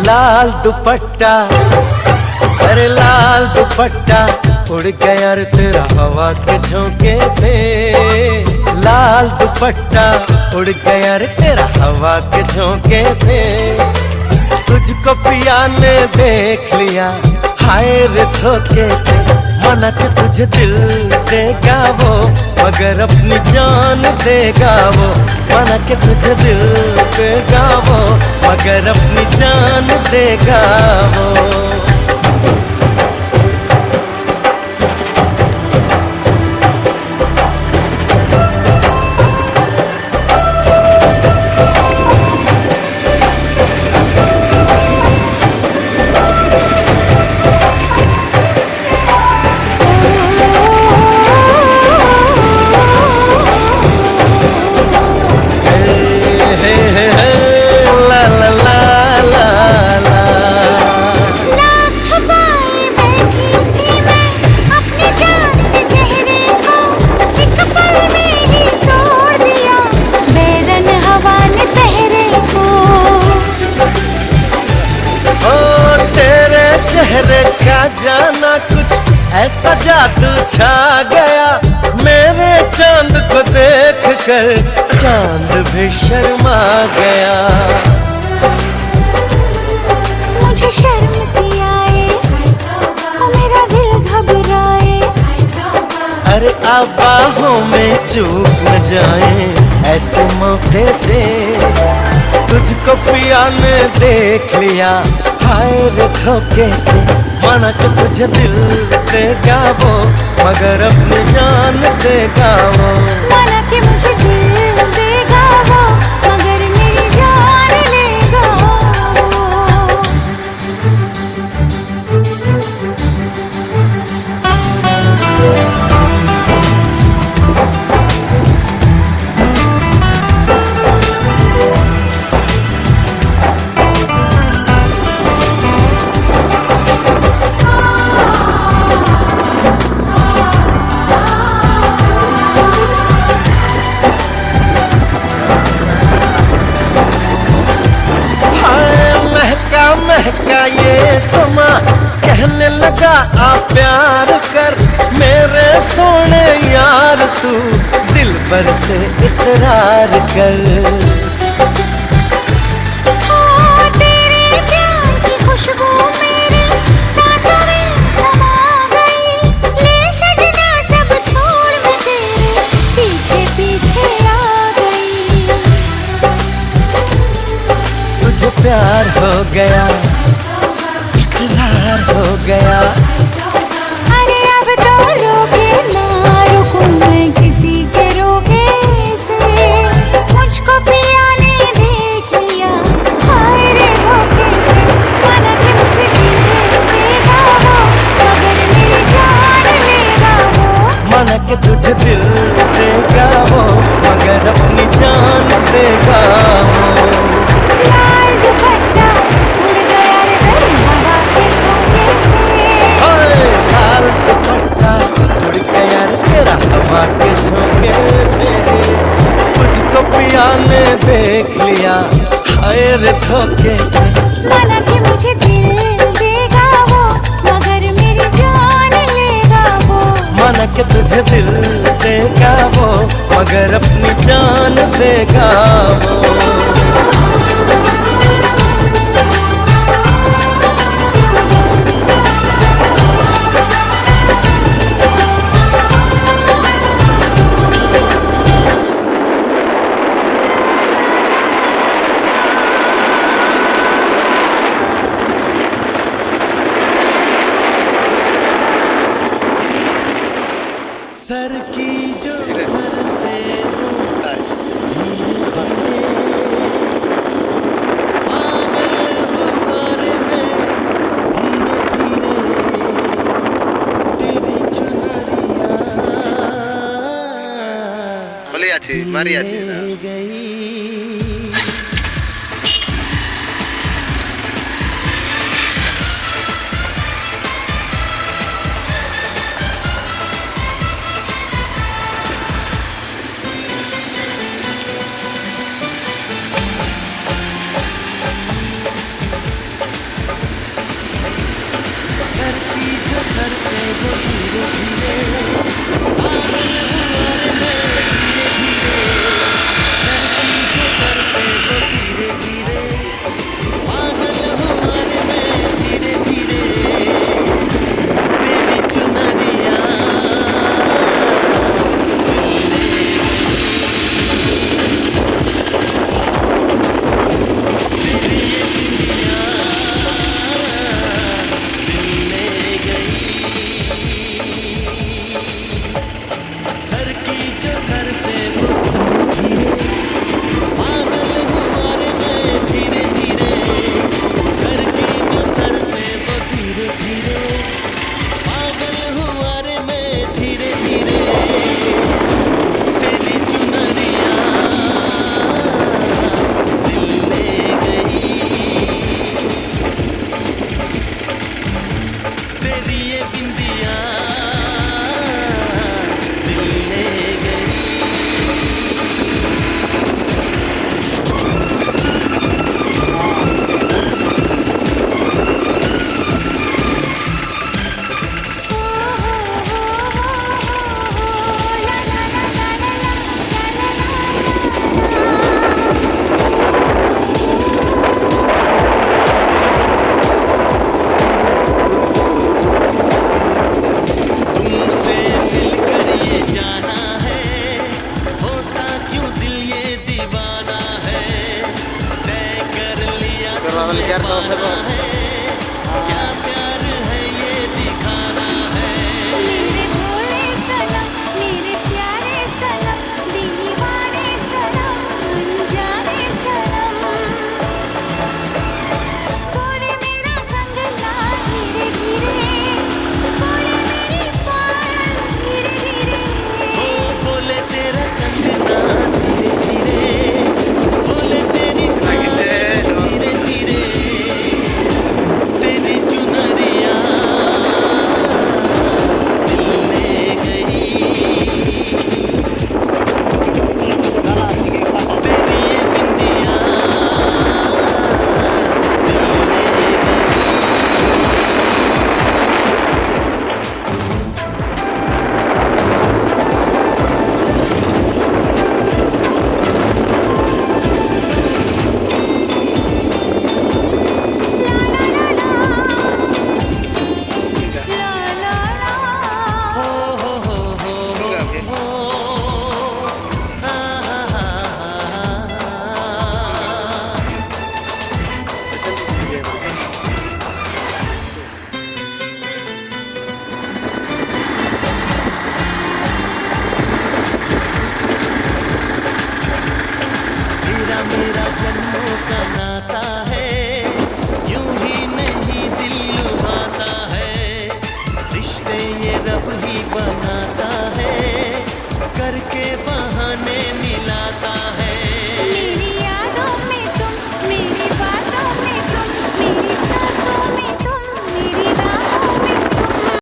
लाल दुपट्टा, अरे लाल दुपट्टा उड़ गया रे तेरा हवा के झोंके से। लाल दुपट्टा उड़ गया रे तेरा हवा के झोंके से। तुझको पिया ने देख लिया हाय रे धोखे से। मना के तुझे दिल देगा वो मगर अपनी जान देगा वो। मना के तुझे दिल देगा वो मगर अपनी जान देगा वो। चेहरे का जाना कुछ ऐसा जादू छा गया। मेरे चांद को देख कर चांद भी शर्मा गया। मुझे शर्म सी आए और मेरा दिल घबराए। अरे अब बाहों में चूक न जाए ऐसे मौके से। तुझको पिया ने देख लिया हाय रे धोखे से। माना कि तुझे दिल देगा वो मगर अपनी जान देगा वो। माना कि मुझे दिल देगा वो मगर मेरी जान लेगा महका ये समा कहने लगा आ प्यार कर। मेरे सोने यार तू दिल भर से इकरार कर। तेरे प्यार की खुशबू मेरी सांसों में समा गई। ले सजना सब छोड़ मैं तेरे पीछे पीछे आ गई। तुझे प्यार हो गया इकरार हो गया। अरे अब तो रोके ना रुकूं मैं किसी के रोके से। मुझको पिया ने देख लिया हाय रे धोखे से। माना कि मुझे दिल देगा वो मगर मेरी जान लेगा वो। माना कि तुझे दिल देगा वो मगर अपनी जान देगा वो। लाल दुपट्टा उड़ गया रे तेरी हवा के झोंके से। लाल दुपट्टा उड़ गया रे तेरा हवा के झोंके से। तुझको पिया ने देख लिया हाय रे धोखे से। माना कि मुझे दिल देगा वो मगर मेरी जान लेगा वो। माना कि तुझे दिल देगा वो मगर अपनी जान देगा वो। सर की जो सर से वो धीरे धीरे पागल हमारे में धीरे धीरे तेरी चुनरिया ले गई। क्या प्यार है ये दिखाना है। मेरे भोले सनम, मेरे प्यारे सनम, दीवाने सनम, अनजाने सनम। बोले मेरा कंगना धीरे धीरे, बोले मेरी पायल धीरे धीरे। ओ बोले तेरा कंगना धीरे धीरे, बोले तेरी पायल धीरे धीरे, तेरी चुनरिया दिल ले गई, तेरी ये बिंदिया दिल ले गई। ला ला ला, हो हो हो हो हो, आ हा हा हा। तेरा मेरा जन्म